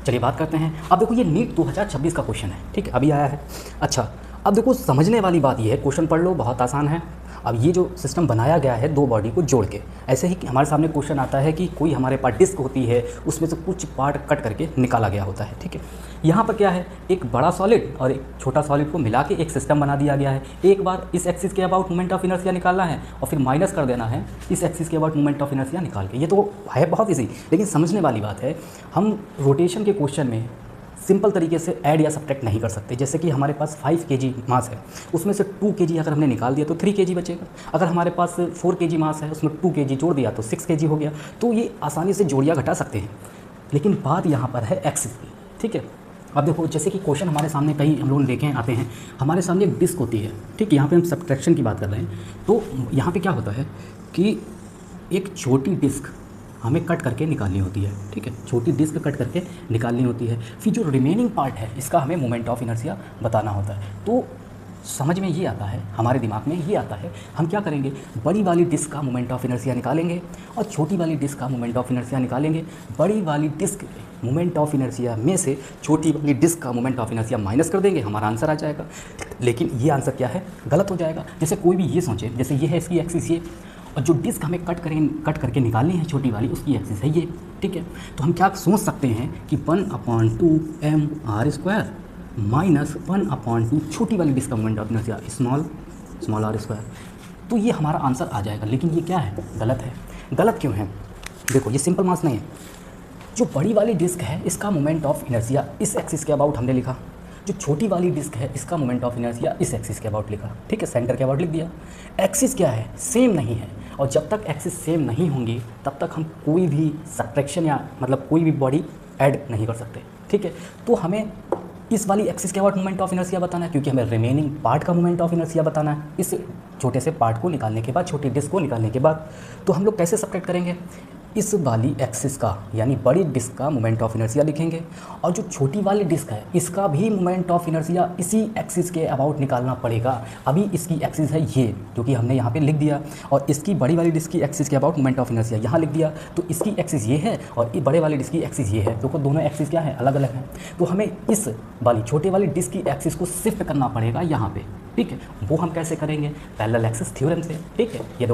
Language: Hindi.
चलिए बात करते हैं। अब देखो ये नीट 2026 का क्वेश्चन है, ठीक है, अभी आया है। अच्छा, अब देखो समझने वाली बात ये है, क्वेश्चन पढ़ लो, बहुत आसान है। अब ये जो सिस्टम बनाया गया है दो बॉडी को जोड़ के, ऐसे ही हमारे सामने क्वेश्चन आता है कि कोई हमारे पास डिस्क होती है, उसमें से कुछ पार्ट कट करके निकाला गया होता है, ठीक है। यहाँ पर क्या है, एक बड़ा सॉलिड और एक छोटा सॉलिड को मिला के एक सिस्टम बना दिया गया है। एक बार इस एक्सिस के अबाउट मोमेंट ऑफ इनर्शिया निकालना है और फिर माइनस कर देना है इस एक्सिस के अबाउट मोमेंट ऑफ इनर्शिया निकाल के। ये तो है बहुत ईजी, लेकिन समझने वाली बात है, हम रोटेशन के क्वेश्चन में सिंपल तरीके से ऐड या सब्ट्रैक्ट नहीं कर सकते। जैसे कि हमारे पास 5 kg मास है, उसमें से 2 kg अगर हमने निकाल दिया तो 3 kg बचेगा। अगर हमारे पास 4 kg मास है, उसमें 2 kg जोड़ दिया तो 6 kg हो गया। तो ये आसानी से जोड़ियाँ घटा सकते हैं, लेकिन बात यहाँ पर है एक्सिस की, ठीक है। अब देखो जैसे कि क्वेश्चन हमारे सामने कई हम लोग देखें आते हैं, हमारे सामने एक डिस्क होती है, ठीक है। यहाँ पे हम सब्ट्रैक्शन की बात कर रहे हैं, तो यहाँ पे क्या होता है कि एक छोटी डिस्क हमें कट करके निकालनी होती है, ठीक है। छोटी डिस्क कट करके निकालनी होती है, फिर जो रिमेनिंग पार्ट है इसका हमें मोमेंट ऑफ इनर्शिया बताना होता है। तो समझ में ये आता है, हमारे दिमाग में ये आता है, हम क्या करेंगे, बड़ी वाली डिस्क का मोमेंट ऑफ इनर्शिया निकालेंगे और छोटी वाली डिस्क का मोमेंट ऑफ इनर्शिया निकालेंगे। बड़ी वाली डिस्क मोमेंट ऑफ इनर्शिया में से छोटी वाली डिस्क का मोमेंट ऑफ इनर्शिया माइनस कर देंगे, हमारा आंसर आ जाएगा। लेकिन ये आंसर क्या है, गलत हो जाएगा। जैसे कोई भी ये सोचे, जैसे ये है इसकी एक्सिस ये, और जो डिस्क हमें कट करके निकालनी है छोटी वाली, उसकी एक्सिस है ये, ठीक है। तो हम क्या सोच सकते हैं कि 1/2 mr² माइनस 1/2 छोटी वाली डिस्क का moment of inertia small r²। तो ये हमारा आंसर आ जाएगा। लेकिन ये क्या है, गलत है। गलत क्यों है, देखो ये सिंपल मास नहीं है। जो बड़ी वाली डिस्क है इसका मोमेंट ऑफ इनर्शिया इस एक्सिस के अबाउट हमने लिखा, जो छोटी वाली डिस्क है इसका मोमेंट ऑफ इनर्शिया इस एक्सिस के अबाउट लिखा, ठीक है। सेंटर के अबाउट लिख दिया। एक्सिस क्या है, सेम नहीं है, और जब तक एक्सिस सेम नहीं होंगी तब तक हम कोई भी सब्ट्रैक्शन या मतलब कोई भी बॉडी ऐड नहीं कर सकते, ठीक है। तो हमें इस वाली एक्सिस के अबाउट मोमेंट ऑफ इनर्शिया बताना है, क्योंकि हमें रिमेनिंग पार्ट का मोमेंट ऑफ इनर्शिया बताना है इस छोटे से पार्ट को निकालने के बाद, छोटी डिस्क को निकालने के बाद। तो हम लोग कैसे सब्ट्रैक्ट करेंगे, इस वाली एक्सिस का यानी बड़ी डिस्क का मोमेंट ऑफ इनर्शिया लिखेंगे, और जो छोटी वाली डिस्क है इसका भी मोमेंट ऑफ इनर्शिया इसी एक्सिस के अबाउट निकालना पड़ेगा। अभी इसकी एक्सिस है ये, जो कि हमने यहाँ पे लिख दिया, और इसकी बड़ी वाली डिस्क की एक्सिस के अबाउट मोमेंट ऑफ इनर्शिया यहाँ लिख दिया। तो इसकी एक्सिस ये है और बड़े वाली डिस्क की एक्सिस ये है। देखो दोनों एक्सिस क्या है, अलग अलग है। तो हमें इस वाली छोटे वाली डिस्क की एक्सिस को शिफ्ट करना पड़ेगा यहाँ पे, ठीक है। वो हम कैसे करेंगे, पैरेलल एक्सिस थ्योरम से, ठीक है। ये